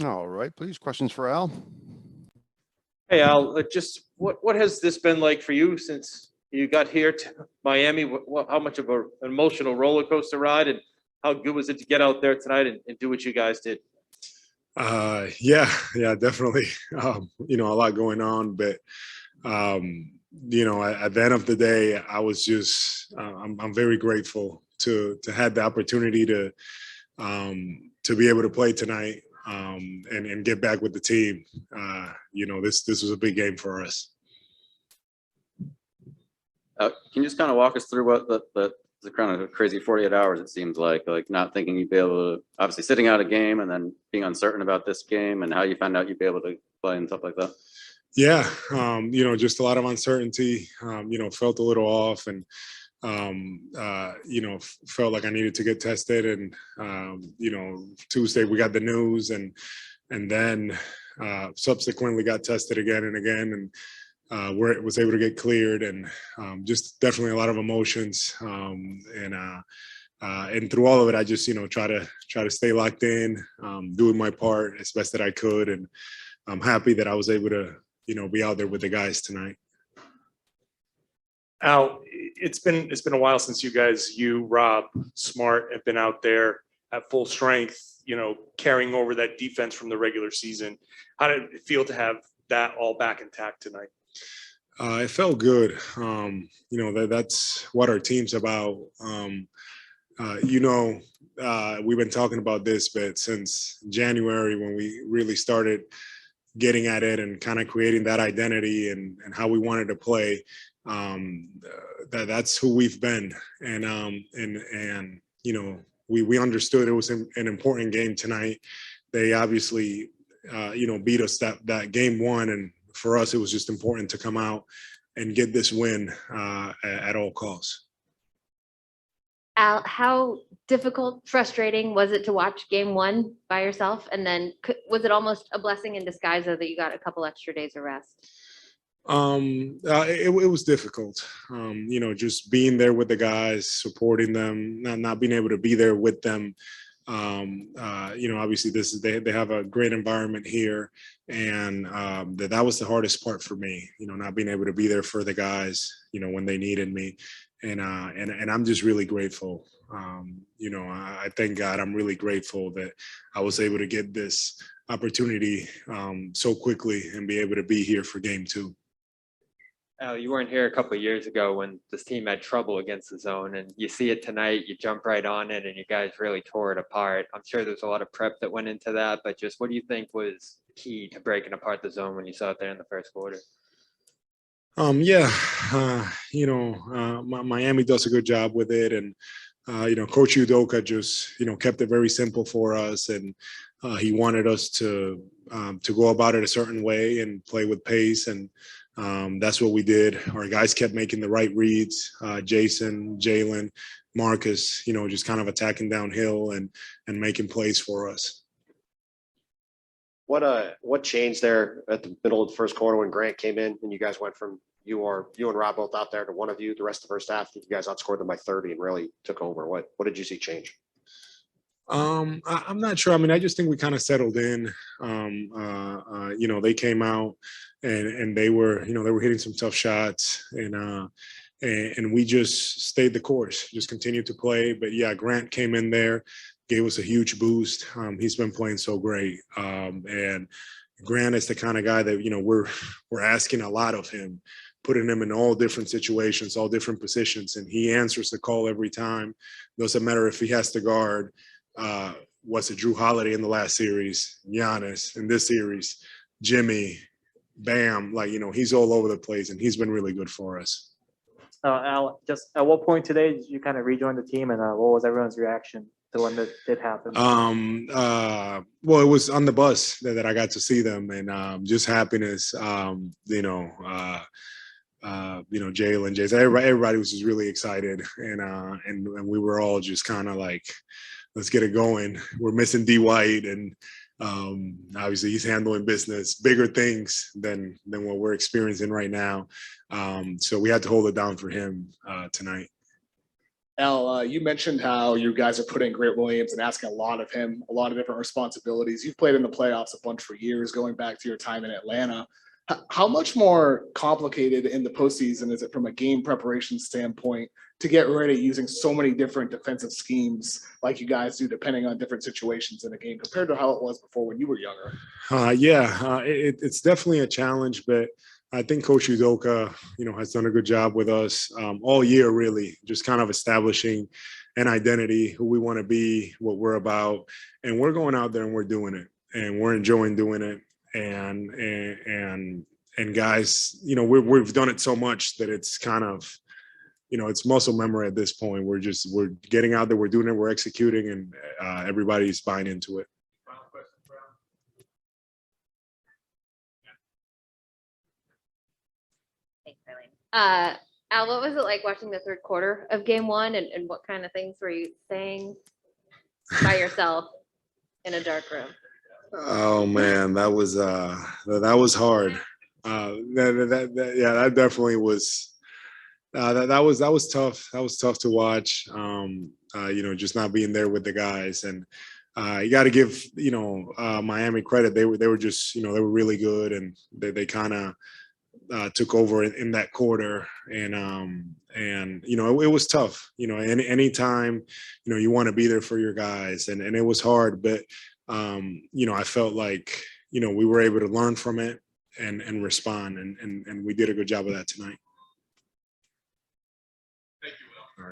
All right, please. Questions for Al? Hey, Al, just what has this been like for you since you got here to Miami? How much of an emotional roller coaster ride, and how good was it to get out there tonight and do what you guys did? Yeah, definitely. A lot going on, but at the end of the day, I was just I'm very grateful to have the opportunity to be able to play tonight and get back with the team. This was a big game for us. Can you just kind of walk us through what the kind of crazy 48 hours it seems like not thinking you'd be able to, obviously sitting out a game and then being uncertain about this game and how you found out you'd be able to play and stuff like that? Yeah, just a lot of uncertainty, felt a little off and, felt like I needed to get tested. And, Tuesday we got the news and then subsequently got tested again and again. And was able to get cleared and just definitely a lot of emotions. And through all of it, I just, try to stay locked in, doing my part as best that I could. And I'm happy that I was able to, be out there with the guys tonight. Al, it's been a while since you, Rob, Smart, have been out there at full strength, carrying over that defense from the regular season. How did it feel to have that all back intact tonight? It felt good. That's what our team's about. We've been talking about this, but since January when we really started getting at it and kind of creating that identity and how we wanted to play, that's who we've been. And we understood it was an important game tonight. They obviously, beat us that game one. And for us, it was just important to come out and get this win at all costs. Al, how difficult, frustrating was it to watch game one by yourself? And then was it almost a blessing in disguise though that you got a couple extra days of rest? It was difficult, just being there with the guys, supporting them, not being able to be there with them. Obviously they have a great environment here, and that was the hardest part for me, not being able to be there for the guys, when they needed me. And I'm just really grateful. I thank God I'm really grateful that I was able to get this opportunity so quickly and be able to be here for game two. Al, you weren't here a couple of years ago when this team had trouble against the zone, and you see it tonight, you jump right on it, and you guys really tore it apart. I'm sure there's a lot of prep that went into that, but just what do you think was key to breaking apart the zone when you saw it there in the first quarter? Miami does a good job with it, and Coach Udoka just kept it very simple for us, and he wanted us to go about it a certain way and play with pace, and that's what we did. Our guys kept making the right reads. Jason, Jalen, Marcus, just kind of attacking downhill and making plays for us. What changed there at the middle of the first quarter when Grant came in and you guys went from you and Rob both out there to one of you the rest of the first half? You guys outscored them by 30 and really took over. What did you see change? I'm not sure. I mean, I just think we kind of settled in. They came out and they were hitting some tough shots, and we just stayed the course, just continued to play. But yeah, Grant came in there, gave us a huge boost. He's been playing so great, and Grant is the kind of guy that we're asking a lot of him, putting him in all different situations, all different positions, and he answers the call every time. Doesn't matter if he has to guard. Was it Drew Holiday in the last series, Giannis in this series, Jimmy, Bam, he's all over the place, and he's been really good for us. Al, just at what point today did you kind of rejoin the team, and what was everyone's reaction to when that did happen? Well, it was on the bus that I got to see them, and just happiness. Jalen, Jason, everybody was just really excited, and we were all just kind of like, let's get it going. We're missing D White, and obviously he's handling business, bigger things than what we're experiencing right now. So we had to hold it down for him tonight. Al, you mentioned how you guys are putting Grant Williams and asking a lot of him, a lot of different responsibilities. You've played in the playoffs a bunch for years, going back to your time in Atlanta. How much more complicated in the postseason is it from a game preparation standpoint to get ready using so many different defensive schemes like you guys do, depending on different situations in a game, compared to how it was before when you were younger? It's definitely a challenge, but I think Coach Udoka, has done a good job with us all year, really, just kind of establishing an identity, who we want to be, what we're about, and we're going out there and we're doing it, and we're enjoying doing it, and guys, we've done it so much that it's kind of, it's muscle memory at this point. We're getting out there, we're doing it, we're executing, and everybody's buying into it. Thanks, Eileen. Al, what was it like watching the third quarter of game one, and what kind of things were you saying by yourself in a dark room? Oh man, that was hard. That definitely was. That was tough. That was tough to watch. Just not being there with the guys, and you got to give Miami credit. They were just they were really good, and they kind of took over in that quarter, and it was tough. Anytime you want to be there for your guys, and it was hard, but I felt like we were able to learn from it and respond, and we did a good job of that tonight.